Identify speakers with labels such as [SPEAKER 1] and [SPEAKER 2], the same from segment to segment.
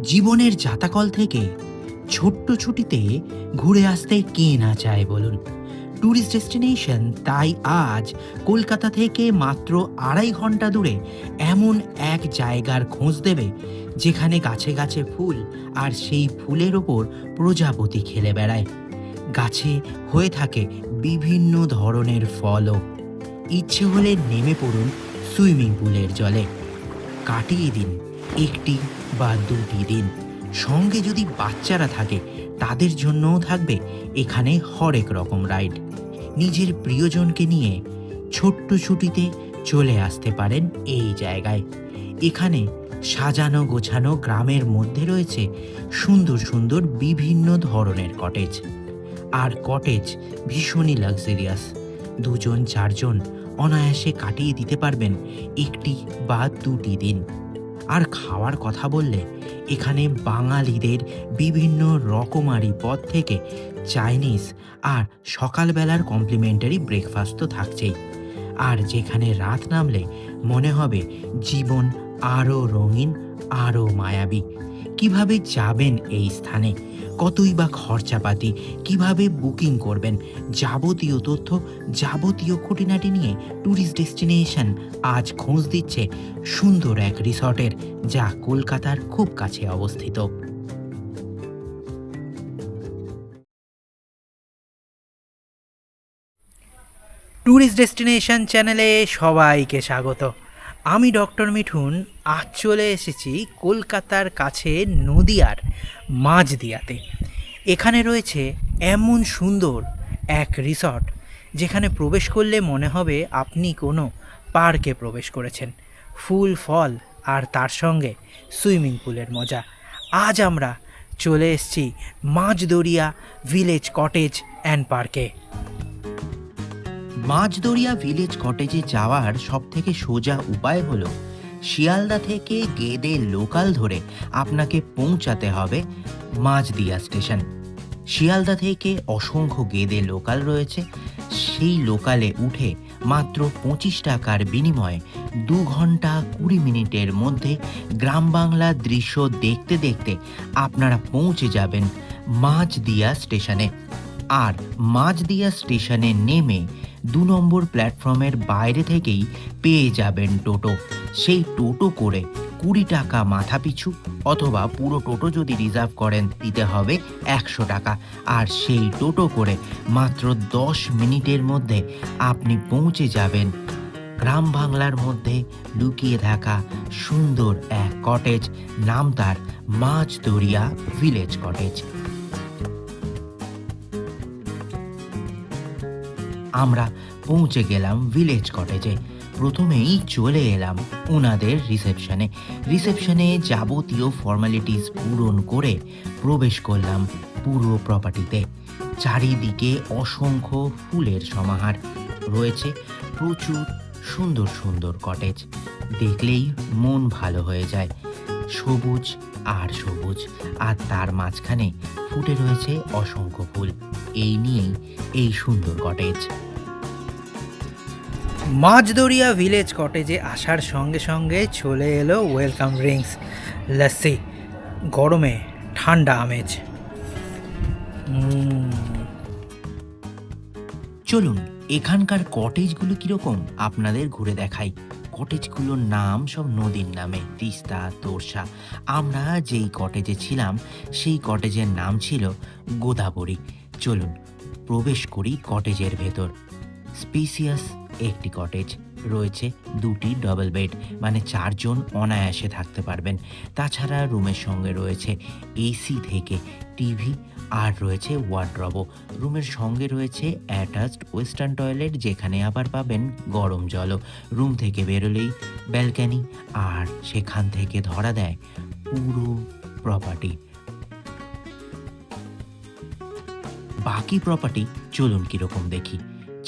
[SPEAKER 1] জীবনের জাতাকল থেকে ছোট্ট ছুটিতে ঘুরে আসতে কে না চায় বলুন। ট্যুরিস্ট ডেস্টিনেশন তাই আজ কলকাতা থেকে মাত্র ২.৫ ঘন্টা দূরে এমন এক জায়গার খোঁজ দেবে যেখানে গাছে গাছে ফুল, আর সেই ফুলের ওপর প্রজাপতি খেলে বেড়ায়। গাছে হয়ে থাকে বিভিন্ন ধরনের ফলও। ইচ্ছে হলে নেমে পড়ুন সুইমিং পুলের জলে, কাটিয়ে দিন একটি বা দুটি দিন। সঙ্গে যদি বাচ্চারা থাকে তাদের জন্যও থাকবে এখানে হরেক রকম রাইড। নিজের প্রিয়জনকে নিয়ে ছোট্ট ছুটিতে চলে আসতে পারেন এই জায়গায়। এখানে সাজানো গোছানো গ্রামের মধ্যে রয়েছে সুন্দর সুন্দর বিভিন্ন ধরনের কটেজ, আর কটেজ ভীষণই লাক্সারিয়াস। ২-৪ জন অনায়াসে কাটিয়ে দিতে পারবেন একটি বা দুটি দিন। আর খাওয়ার কথা বললে এখানে বাঙালিদের বিভিন্ন রকমারি পদ থেকে চাইনিজ আর সকালবেলার কমপ্লিমেন্টারি ব্রেকফাস্ট তো থাকছেই। আর যেখানে রাত নামলে মনে হবে জীবন আরও রঙিন, আরও মায়াবী। কিভাবে যাবেন এই স্থানে, কতই বা খরচাপাতি, কিভাবে বুকিং করবেন, যাবতীয় তথ্য, যাবতীয় খুঁটিনাটি নিয়ে ট্যুরিস্ট ডেস্টিনেশন আজ খোঁজ দিচ্ছে সুন্দর এক রিসর্টের, যা কলকাতার খুব কাছে অবস্থিত। ট্যুরিস্ট ডেস্টিনেশন চ্যানেলে সবাইকে স্বাগত। আমি ডক্টর মিঠুন। আজ চলে এসেছি কলকাতার কাছে নদিয়ার মাঝদিয়াতে। এখানে রয়েছে এমন সুন্দর এক রিসর্ট যেখানে প্রবেশ করলে মনে হবে আপনি কোনো পার্কে প্রবেশ করেছেন। ফুল, ফল আর তার সঙ্গে সুইমিং পুলের মজা। আজ আমরা চলে এসেছি মাঝদরিয়া ভিলেজ কটেজ অ্যান্ড পার্কে। মাঝদরিয়া ভিলেজ কটেজে যাওয়ার সবথেকে সোজা উপায় হলো শিয়ালদা থেকে গেদে লোকাল ধরে আপনাকে পৌঁছাতে হবে মাঝদিয়া স্টেশন। শিয়ালদা থেকে অসংখ্য গেদে লোকাল রয়েছে, সেই লোকালে উঠে মাত্র ২৫ টাকার বিনিময়ে ২ ঘন্টা ২০ মিনিটের মধ্যে গ্রাম বাংলার দৃশ্য দেখতে দেখতে আপনারা পৌঁছে যাবেন মাঝদিয়া স্টেশনে। আর মাঝদিয়া স্টেশনে নেমে ২ নম্বর প্ল্যাটফর্মের বাইরে থেকেই পেয়ে যাবেন টোটো। সেই টোটো করে ২০ টাকা মাথা পিছু, অথবা পুরো টোটো যদি রিজার্ভ করেন দিতে হবে ১০০ টাকা। আর সেই টোটো করে মাত্র ১০ মিনিটের মধ্যে আপনি পৌঁছে যাবেন গ্রাম বাংলার মধ্যে লুকিয়ে থাকা সুন্দর এক কটেজ, নাম তার মাঝদরিয়া ভিলেজ কটেজ। আমরা পৌঁছে গেলাম ভিলেজ কটেজে। প্রথমেই চলে এলাম ওনাদের রিসেপশনে যাবতীয় ফর্মালিটিস পূরণ করে প্রবেশ করলাম পুরো প্রপার্টিতে। চারিদিকে অসংখ্য ফুলের সমাহার রয়েছে, প্রচুর সুন্দর সুন্দর কটেজ, দেখলেই মন ভালো হয়ে যায়। সবুজ আর সবুজ, আর তার মাঝখানে ফুটে রয়েছে অসংখ্য ফুল। এই নিয়েই এই সুন্দর কটেজ। মাঝদরিয়া ভিলেজ কটেজে আসার সঙ্গে সঙ্গে চলে এলো ওয়েলকাম ড্রিঙ্কস, লস্যি, গরমে ঠান্ডা আমেজ। চলুন এখানকার কটেজগুলো কীরকম আপনাদের ঘুরে দেখাই। কটেজগুলোর নাম সব নদীর নামে, তিস্তা, তোরসা। আমরা যেই কটেজে ছিলাম সেই কটেজের নাম ছিল গোদাবরী। চলুন প্রবেশ করি কটেজের ভেতর। স্পেসিয়াস একটি কটেজ, রয়েছে 2টি ডবল বেড, মানে 4 জন অনায়াসে থাকতে পারবেন। তাছাড়া রুমের সঙ্গে রয়েছে এসি থেকে টিভি, আর রয়েছে ওয়ার্ড্রবও। রুমের সঙ্গে রয়েছে অ্যাটাচড ওয়েস্টার্ন টয়লেট, যেখানে আবার পাবেন গরম জলও। রুম থেকে বেরোলেই ব্যালকনি, আর সেখান থেকে ধরা দেয় পুরো প্রপার্টি। বাকি প্রপার্টি চলুন কীরকম দেখি।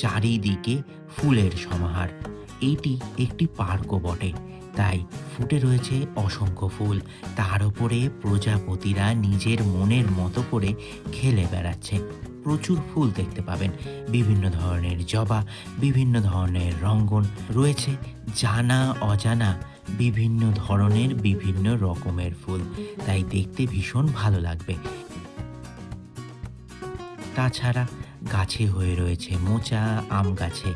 [SPEAKER 1] চারিদিকে ফুলের সমাহার। এইটি একটি পার্কও বটে, তাই ফুটে রয়েছে অসংখ্য ফুল। তার উপরে প্রজাপতিরা নিজের মনের মতো করে খেলে বেড়াচ্ছে। প্রচুর ফুল দেখতে পাবেন, বিভিন্ন ধরনের জবা, বিভিন্ন ধরনের রঙ্গন। রয়েছে জানা অজানা বিভিন্ন ধরনের বিভিন্ন রকমের ফুল, তাই দেখতে ভীষণ ভালো লাগবে। তাছাড়া গাছে হয়ে রয়েছে মোচা, আম গাছে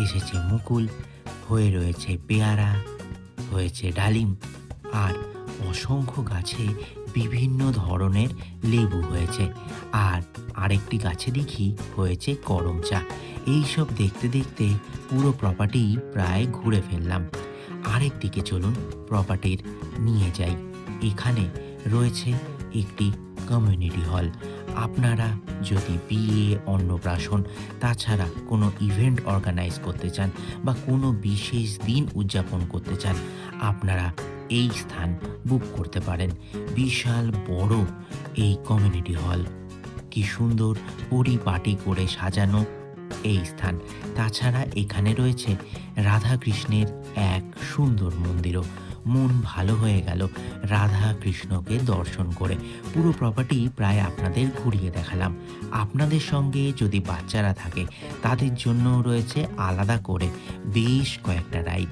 [SPEAKER 1] এসেছে মুকুল, হয়ে রয়েছে পেয়ারা, হয়েছে ডালিম, আর অসংখ্য গাছে বিভিন্ন ধরনের লেবু হয়েছে। আর আরেকটি গাছে দেখি হয়েছে করম চা। এইসব দেখতে দেখতে পুরো প্রপার্টি প্রায় ঘুরে ফেললাম। আরেক দিকে চলুন প্রপার্টির নিয়ে যাই। এখানে রয়েছে একটি কমিউনিটি হল। আপনারা যদি বিয়ে, অন্নপ্রাশন, তাছাড়া কোনো ইভেন্ট অর্গানাইজ করতে চান বা কোনো বিশেষ দিন উদযাপন করতে চান, আপনারা এই স্থান বুক করতে পারেন। বিশাল বড় এই কমিউনিটি হল, কি সুন্দর পরিপাটি করে সাজানো এই স্থান। তাছাড়া এখানে রয়েছে রাধাকৃষ্ণের এক সুন্দর মন্দিরও। মন ভালো হয়ে গেল রাধা কৃষ্ণকে দর্শন করে। পুরো প্রপার্টি প্রায় আপনাদের ঘুরিয়ে দেখালাম। আপনাদের সঙ্গে যদি বাচ্চারা থাকে তাদের জন্য রয়েছে আলাদা করে বেশ কয়েকটা রাইড,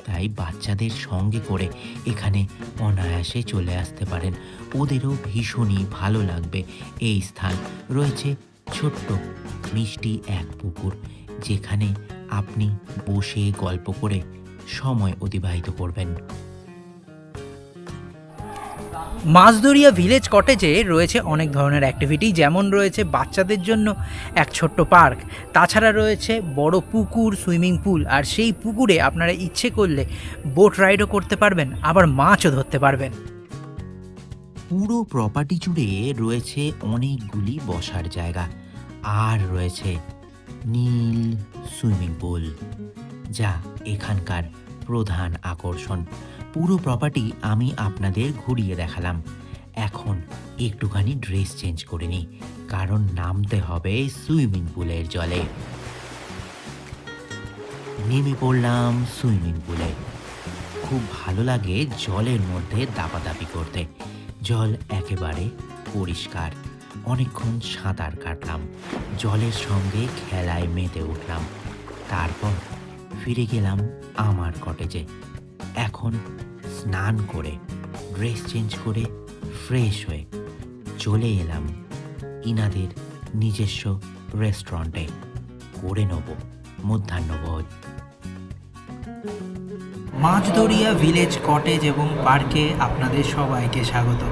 [SPEAKER 1] তাই বাচ্চাদের সঙ্গে করে এখানে অনায়াসে চলে আসতে পারেন, ওদেরও ভীষণই ভালো লাগবে। এই স্থান রয়েছে ছোট্ট মিষ্টি এক পুকুর, যেখানে আপনি বসে গল্প করে সময় অতিবাহিত করবেন।
[SPEAKER 2] মাছদরিয়া ভিলেজ কটেজে রয়েছে অনেক ধরনের অ্যাক্টিভিটি, যেমন রয়েছে বাচ্চাদের জন্য এক ছোট্ট পার্ক, তাছাড়া রয়েছে বড় পুকুর, সুইমিং পুল, আর সেই পুকুরে আপনারা ইচ্ছে করলে বোট রাইডও করতে পারবেন, আবার মাছও ধরতে পারবেন।
[SPEAKER 1] পুরো প্রপার্টি জুড়ে রয়েছে অনেকগুলি বসার জায়গা, আর রয়েছে নীল সুইমিং পুল, যা এখানকার প্রধান আকর্ষণ। পুরো প্রপার্টি আমি আপনাদের ঘুরিয়ে দেখালাম। এখন একটুখানি ড্রেস চেঞ্জ করে নিই, কারণ নামতে হবে সুইমিং পুলের জলে। নেমে পড়লাম সুইমিং পুলে। খুব ভালো লাগে জলের মধ্যে দাপাদাপি করতে। জল একেবারে পরিষ্কার। অনেকক্ষণ সাঁতার কাটলাম, জলের সঙ্গে খেলায় মেতে উঠলাম। তারপর ফিরে গেলাম আমার কটেজে। এখন স্নান করে, ড্রেস চেঞ্জ করে, ফ্রেশ হয়ে চলে এলাম ইনাদের নিজস্ব রেস্টুরেন্টে। করে নেব মধ্যাহ্নভোজ।
[SPEAKER 2] মাছদরিয়া ভিলেজ কটেজ এবং পার্কে আপনাদের সবাইকে স্বাগত।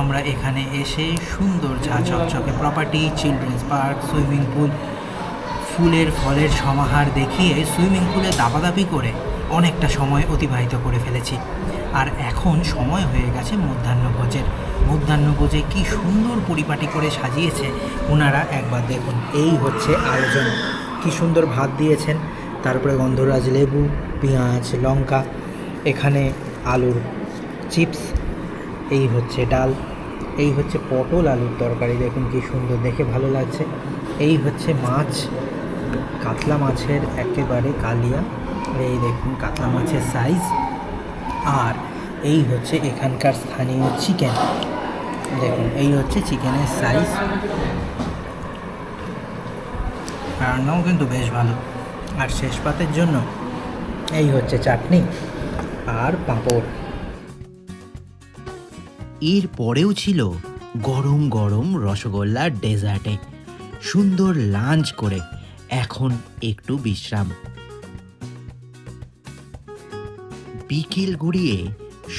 [SPEAKER 2] আমরা এখানে এসে সুন্দর ঝা চকচকে property, children's park, swimming pool, ফুলের ফলের সমাহার দেখিয়ে সুইমিং পুলে দাপাদাপি করে অনেকটা সময় অতিবাহিত করে ফেলেছি। আর এখন সময় হয়ে গেছে মধ্যাহ্নভোজের। মধ্যাহ্নভোজে কি সুন্দর পরিপাটি করে সাজিয়েছে ওনারা, একবার দেখুন। এই হচ্ছে আয়োজন, কি সুন্দর ভাত দিয়েছেন, তারপরে গন্ধরাজ লেবু, পেঁয়াজ, লঙ্কা, এখানে আলুর চিপস, এই হচ্ছে ডাল, এই হচ্ছে পটল আলুর তরকারি, দেখুন কি সুন্দর, দেখে ভালো লাগছে। এই হচ্ছে মাছ, কাতলা মাছের একেবারে কালিয়া, এই দেখুন কাতলা মাছের সাইজ। আর এই হচ্ছে এখানকার স্থানীয় চিকেন, দেখুন এই হচ্ছে চিকেনের সাইজ। রান্নাও কিন্তু বেশ ভালো। আর শেষ পাতের জন্য এই হচ্ছে চাটনি আর পাঁপড়।
[SPEAKER 1] এর পরেও ছিল গরম গরম রসগোল্লার ডেজার্টে। সুন্দর লাঞ্চ করে এখন একটু বিশ্রাম। বিকেল গড়িয়ে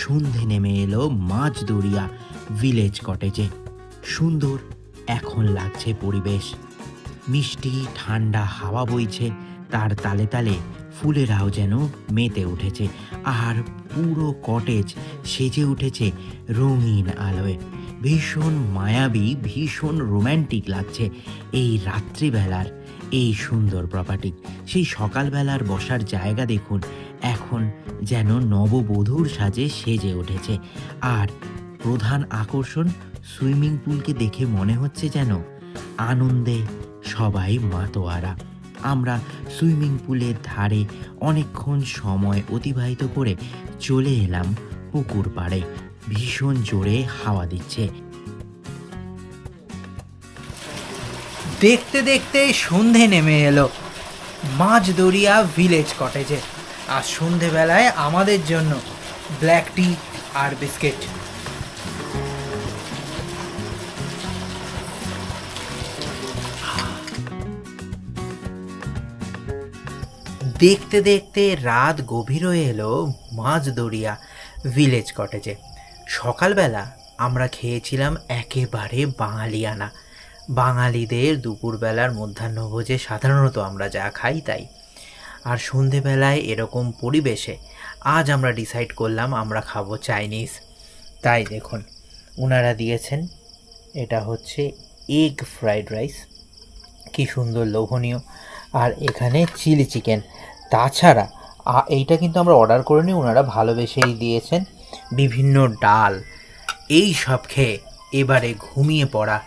[SPEAKER 1] সন্ধে নেমে এলো মাছদরিয়া ভিলেজ কটেজে। সুন্দর এখন লাগছে পরিবেশ। মিষ্টি ঠান্ডা হাওয়া বইছে, তার তালে তালে ফুলেরাও যেন মেতে উঠেছে। আর পুরো কটেজ সেজে উঠেছে রঙিন আলোয়। ভীষণ মায়াবী, ভীষণ রোম্যান্টিক লাগছে এই রাত্রিবেলার এই সুন্দর প্রপার্টি। সেই সকালবেলার বসার জায়গা দেখুন, এখন যেন নববধূর সাজে সেজে উঠেছে। আর প্রধান আকর্ষণ সুইমিং পুলকে দেখে মনে হচ্ছে যেন আনন্দে সবাই মাতোয়ারা। আমরা সুইমিং পুলের ধারে অনেকক্ষণ সময় অতিবাহিত করে চলে এলাম পুকুর পাড়ে। ভীষণ জোরে হাওয়া দিচ্ছে।
[SPEAKER 2] দেখতে দেখতে সন্ধে নেমে এলো মাছদরিয়া ভিলেজ কটেজে। আর সন্ধেবেলায় আমাদের জন্য ব্ল্যাক টি আর বিস্কিট। দেখতে দেখতে রাত গভীর হয়ে এলো মাঝদরিয়া ভিলেজ কটেজে। সকালবেলা আমরা খেয়েছিলাম একেবারে বাঙালিয়ানা, বাঙালিদের দুপুরবেলার মধ্যাহ্নভোজে সাধারণত আমরা যা খাই তাই। আর সন্ধেবেলায় এরকম পরিবেশে আজ আমরা ডিসাইড করলাম আমরা খাবো চাইনিজ। তাই দেখুন ওনারা দিয়েছেন, এটা হচ্ছে এগ ফ্রাইড রাইস, কি সুন্দর লোভনীয়। আর এখানে চিলি চিকেন। তাছাড়া এইটা কিন্তু আমরা অর্ডার করে নিই, ওনারা ভালোবেসেই দিয়েছেন বিভিন্ন ডাল। এই সব খেয়ে এবারে ঘুমিয়ে পড়া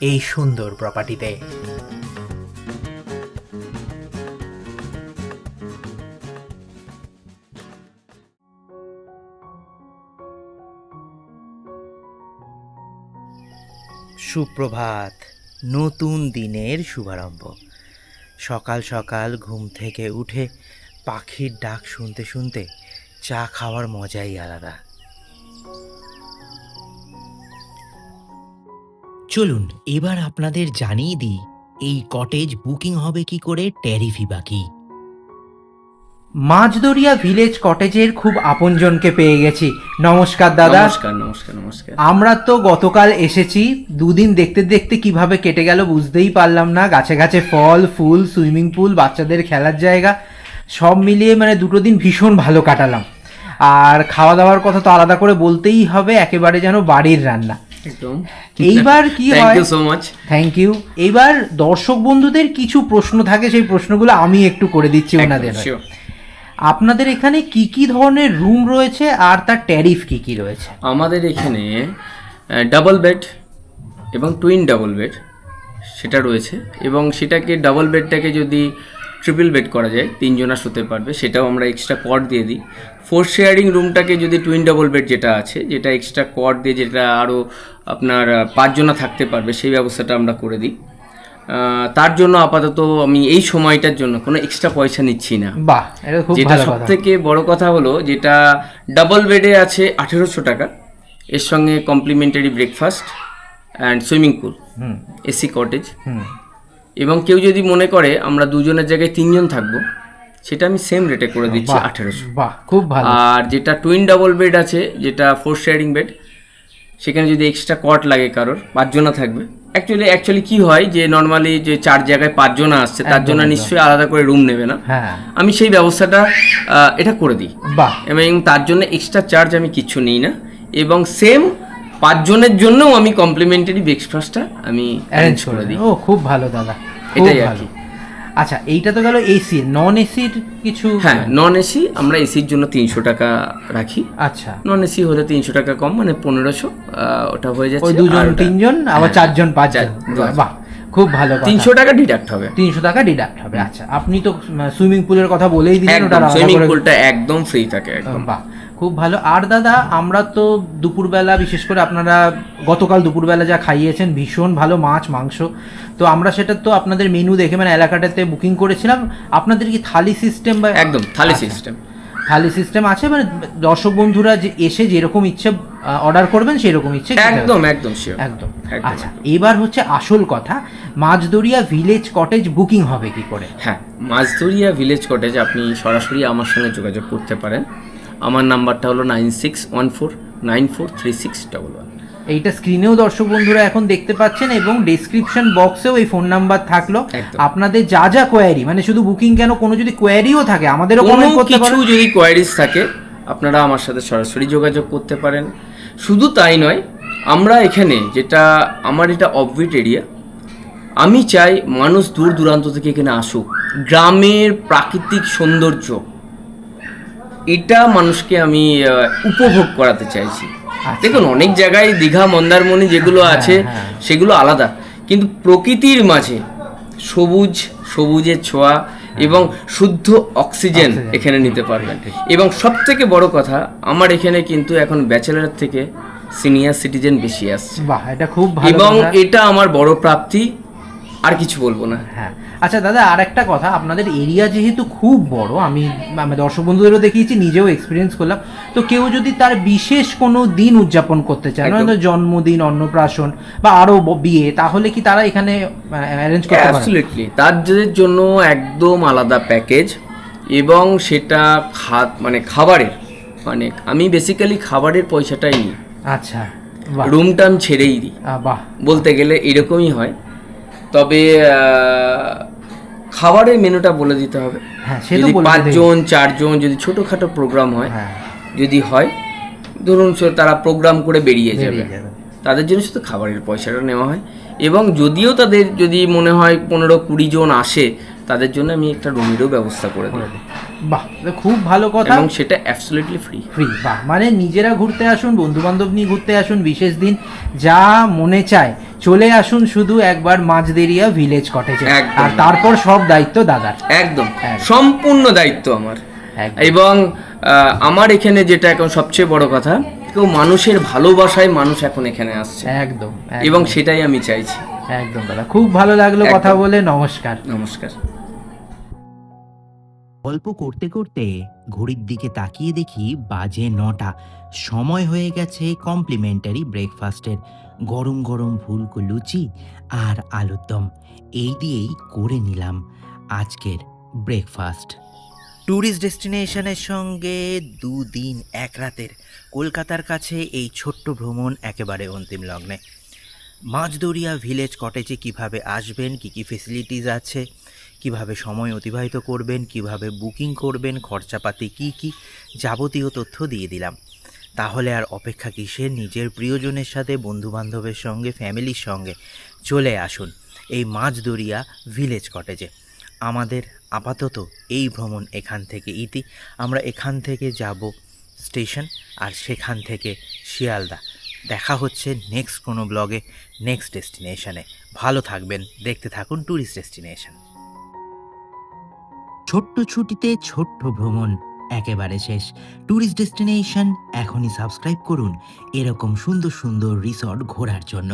[SPEAKER 2] এই সুন্দর প্রপার্টিতে। সুপ্রভাত, নতুন দিনের শুভারম্ভ। সকাল সকাল ঘুম থেকে উঠে পাখির ডাক শুনতে শুনতে চা খাওয়ার মজাই আলাদা।
[SPEAKER 1] চলুন এবার আপনাদের জানিয়ে দিই এই কটেজ বুকিং হবে কি করে, ট্যারিফই বাকি।
[SPEAKER 2] মাঝদরিয়া ভিলেজ কটেজের খুব আপনজনকে পেয়ে গেছি। নমস্কার দাদা।
[SPEAKER 3] নমস্কার নমস্কার নমস্কার।
[SPEAKER 2] আমরা তো গতকাল এসেছি, দুদিন দেখতে দেখতে কিভাবে কেটে গেল বুঝতেই পারলাম না। গাছে গাছে ফল ফুল, সুইমিং পুল, বাচ্চাদের খেলার জায়গা, সব মিলিয়ে মানে দুটো দিন ভীষণ ভালো কাটালাম। আর খাওয়া দাওয়ার কথা তো আলাদা করে বলতেই হবে, একেবারে যেন বাড়ির রান্না।
[SPEAKER 3] একদম।
[SPEAKER 2] এইবার কি হয়,
[SPEAKER 3] thank you so much.
[SPEAKER 2] Thank you. এইবার দর্শক বন্ধুদের কিছু প্রশ্ন থাকে, সেই প্রশ্নগুলো আমি একটু করে দিচ্ছি ওনাদের। আপনাদের এখানে কি কি ধরনের রুম রয়েছে আর তার ট্যারিফ কি কি রয়েছে?
[SPEAKER 3] আমাদের এখানে ডাবল বেড এবং টুইন ডাবল বেড সেটা রয়েছে, এবং সেটাকে ডাবল বেডটাকে যদি ট্রিপল বেড করা যায়, তিনজনা শুতে পারবে, সেটাও আমরা এক্সট্রা কট দিয়ে দিই। 4 শেয়ারিং রুমটাকে যদি টুইন ডাবল বেড যেটা আছে, যেটা এক্সট্রা কট দিয়ে, যেটা আরও আপনার 5 জনা থাকতে পারবে, সেই ব্যবস্থাটা আমরা করে দিই। তার জন্য আপাতত আমি এই সময়টার জন্য কোনো এক্সট্রা পয়সা নিচ্ছি না।
[SPEAKER 2] বাহ, এটা খুব
[SPEAKER 3] যেটা
[SPEAKER 2] ভালো
[SPEAKER 3] সব
[SPEAKER 2] কথা।
[SPEAKER 3] থেকে বড় কথা হলো, যেটা ডাবল বেডে আছে 1800 টাকা, এর সঙ্গে complimentary breakfast and swimming pool, AC cottage. এবং কেউ যদি মনে করে আমরা দুজনের জায়গায় 3 জন থাকবো, সেটা আমি সেম রেটে করে দিচ্ছি 1800।
[SPEAKER 2] বাহ, খুব ভালো।
[SPEAKER 3] আর যেটা টুইন ডাবল বেড আছে, যেটা 4 শেয়ারিং বেড, সেখানে যদি এক্সট্রা কট লাগে কারোর, 5 জনা থাকবে। অ্যাকচুয়ালি কি হয় যে নর্মালি যে 4 জায়গায় 5 জনা আসছে, তার জন্য নিশ্চয়ই আলাদা করে রুম নেবে না।
[SPEAKER 2] হ্যাঁ,
[SPEAKER 3] আমি সেই ব্যবস্থাটা এটা করে দিই।
[SPEAKER 2] বাহ।
[SPEAKER 3] এবং তার জন্য এক্সট্রা চার্জ আমি কিচ্ছু নিই না, এবং সেম 5 জনের জন্যও আমি কমপ্লিমেন্টারি ব্রেকফাস্টটা আমি অ্যারেঞ্জ করে দিই।
[SPEAKER 2] ও খুব ভালো দাদা,
[SPEAKER 3] এটাই
[SPEAKER 2] খুব
[SPEAKER 3] আর
[SPEAKER 2] ভালো।
[SPEAKER 3] কি।
[SPEAKER 2] আচ্ছা, এইটা তো গেল এসি। নন এসির কিছু?
[SPEAKER 3] হ্যাঁ, নন এসি আমরা এসির জন্য 300 টাকা রাখি।
[SPEAKER 2] আচ্ছা,
[SPEAKER 3] নন এসি হলে 300 টাকা কম, মানে 1500 ওটা হয়ে যাচ্ছে।
[SPEAKER 2] ওই 2 জন 3 জন, আবার 4 জন 5 জন। বাহ, খুব ভালো কথা।
[SPEAKER 3] 300 টাকা ডিডাক্ট হবে।
[SPEAKER 2] 300 টাকা ডিডাক্ট হবে। আচ্ছা, আপনি তো সুইমিং পুলের কথা বলেই দিলেন, ওটা
[SPEAKER 3] সুইমিং পুলটা একদম ফ্রি থাকে একদম।
[SPEAKER 2] বাহ, খুব ভালো। আর দাদা, আমরা তো দুপুরবেলা, বিশেষ করে আপনারা গতকাল দুপুরবেলা যা খাইয়েছেন, ভীষণ ভালো মাছ মাংস, তো আমরা সেটা তো আপনাদের মেনু দেখে মানে এলাকাটাতে বুকিং করেছিলাম। আপনাদের কি থালি সিস্টেম বা?
[SPEAKER 3] একদম থালি সিস্টেম।
[SPEAKER 2] থালি সিস্টেম আছে, মানে দর্শক বন্ধুরা যে এসে যেরকম ইচ্ছে অর্ডার করবেন সেরকম ইচ্ছে?
[SPEAKER 3] একদম একদম শিওর,
[SPEAKER 2] একদম। আচ্ছা, এবার হচ্ছে আসল কথা, মাঝদরিয়া ভিলেজ কটেজ বুকিং হবে কি করে?
[SPEAKER 3] হ্যাঁ, মাঝদরিয়া ভিলেজ কটেজ আপনি সরাসরি আমার সঙ্গে যোগাযোগ করতে পারেন। আমার নাম্বারটা হলো 9614943611।
[SPEAKER 2] এইটা স্ক্রিনেও দর্শক বন্ধুরা এখন দেখতে পাচ্ছেন, এবং ডেসক্রিপশন বক্সেও এই ফোন নাম্বার থাকলো। আপনাদের যা যা কোয়ারি, মানে শুধু বুকিং কেন, কোনো যদি কোয়ারিও থাকে আমাদেরও কমেন্ট করতে পারেন।
[SPEAKER 3] কিছু যদি কোয়ারিজ থাকে আপনারা আমার সাথে সরাসরি যোগাযোগ করতে পারেন। শুধু তাই নয়, আমরা এখানে যেটা, আমার এটা অফবিট এরিয়া, আমি চাই মানুষ দূর দূরান্ত থেকে এখানে আসুক। গ্রামের প্রাকৃতিক সৌন্দর্য, এটা মানুষকে আমি উপভোগ করাতে চাইছি। দেখুন, অনেক জায়গায় দীঘা মন্দারমণি যেগুলো আছে সেগুলো আলাদা, কিন্তু প্রকৃতির মাঝে সবুজের ছোঁয়া এবং শুদ্ধ অক্সিজেন এখানে নিতে পারবেন। এবং সব থেকে বড় কথা, আমার এখানে কিন্তু এখন ব্যাচেলার থেকে সিনিয়র সিটিজেন বেশি আসছে।
[SPEAKER 2] বাহ, এটা খুব ভালো।
[SPEAKER 3] এবং এটা আমার বড় প্রাপ্তি। আর কিছু বলবো না।
[SPEAKER 2] হ্যাঁ, আচ্ছা দাদা, আর একটা কথা, আপনাদের এরিয়া যেহেতু খুব বড়, আমি দর্শক বন্ধুদেরও দেখিয়েছি, নিজেও এক্সপিরিয়েন্স করলাম, তো কেউ যদি তার বিশেষ কোনো দিন উদযাপন করতে চায়,
[SPEAKER 3] একদম।
[SPEAKER 2] মানে জন্মদিন, অন্নপ্রাশন বা আরও বিয়ে, তাহলে কি তারা এখানে অ্যারেঞ্জ করতে পারে?
[SPEAKER 3] অ্যাবসলিউটলি, তাদের জন্য একদম আলাদা প্যাকেজ, এবং সেটা মানে খাবারের, মানে আমি বেসিক্যালি খাবারের পয়সাটাই নিই,
[SPEAKER 2] আচ্ছা, বাহ,
[SPEAKER 3] রুমটা আমি ছেড়েই দিই,
[SPEAKER 2] বাহ,
[SPEAKER 3] বলতে গেলে এরকমই হয়। তবে খাবারের মেনুটা বলে দিতে হবে।
[SPEAKER 2] হ্যাঁ, সে তো
[SPEAKER 3] যদি
[SPEAKER 2] বলে দিতেই।
[SPEAKER 3] 5 জন 4 জন যদি ছোটোখাটো প্রোগ্রাম হয়,
[SPEAKER 2] হ্যাঁ,
[SPEAKER 3] যদি হয়, ধরুন তারা প্রোগ্রাম করে বেরিয়ে যাবে,
[SPEAKER 2] বেরিয়ে যাবে।
[SPEAKER 3] তাদের জন্য শুধু খাবারের পয়সাটা নেওয়া হয়। এবং যদিও তাদের যদি মনে হয় 15-20 জন আসে, তাদের জন্য আমি একটা রুমেরও ব্যবস্থা করে দিই,
[SPEAKER 2] বাহ, এটা খুব ভালো কথা।
[SPEAKER 3] এবং সেটা অ্যাবসলিউটলি ফ্রি।
[SPEAKER 2] ফ্রি, বাহ, মানে নিজেরা ঘুরতে আসুন, বন্ধু বান্ধব নিয়ে ঘুরতে আসুন, বিশেষ দিন যা মনে চায় চলে আসুন শুধু একবার মাঝদেরিয়া ভিলেজ কটেজে,
[SPEAKER 3] একদম।
[SPEAKER 2] আর তারপর সব দায়িত্ব দাদার।
[SPEAKER 3] একদম,
[SPEAKER 2] হ্যাঁ।
[SPEAKER 3] সম্পূর্ণ দায়িত্ব আমার।
[SPEAKER 2] একদম।
[SPEAKER 3] এবং আমার এখানে যেটা এখন সবচেয়ে বড় কথা, কেউ মানুষের ভালোবাসায় মানুষ এখন এখানে আসছে,
[SPEAKER 2] একদম,
[SPEAKER 3] এবং সেটাই আমি চাইছি।
[SPEAKER 2] একদম দাদা, খুব ভালো লাগলো
[SPEAKER 3] একদম।
[SPEAKER 2] কথা বলে, নমস্কার।
[SPEAKER 3] নমস্কার।
[SPEAKER 1] গল্প করতে করতে ঘড়ির দিকে তাকিয়ে দেখি বাজে 9টা। সময় হয়ে গেছে কমপ্লিমেন্টারি ব্রেকফাস্টের। গরম গরম ফুলকো লুচি আর আলুর দম এই দিয়েই করে নিলাম আজকের ব্রেকফাস্ট। ট্যুরিস্ট ডেস্টিনেশনের সঙ্গে 2 দিন 1 রাতের কলকাতার কাছে এই ছোট্ট ভ্রমণ একেবারে অন্তিম লগ্নে। মাঝদরিয়া ভিলেজ কটেজে কিভাবে আসবেন, কি কি ফেসিলিটিস আছে, কিভাবে সময় অতিবাহিত করবেন, কিভাবে বুকিং করবেন, খরচাপাতি কি কি, যাবতীয় তথ্য দিয়ে দিলাম। তাহলে আর অপেক্ষা কিসের? নিজের প্রিয়জনের সাথে, বন্ধুবান্ধবের সঙ্গে, ফ্যামিলির সঙ্গে চলে আসুন এই মাঝদরিয়া ভিলেজ কটেজে। আমাদের আপাতত এই ভ্রমণ এখান থেকে ইতি। আমরা এখান থেকে যাব স্টেশন, আর সেখান থেকে শিয়ালদা। দেখা হচ্ছে নেক্সট কোনো ব্লগে, নেক্সট ডেস্টিনেশনে। ভালো থাকবেন, দেখতে থাকুন ট্যুরিস্ট ডেস্টিনেশন। ছোট্ট ছুটিতে ছোট্ট ভ্রমণ একেবারে শেষ। ট্যুরিস্ট ডেস্টিনেশন এখনই সাবস্ক্রাইব করুন এরকম সুন্দর সুন্দর রিসর্ট ঘোরার জন্য।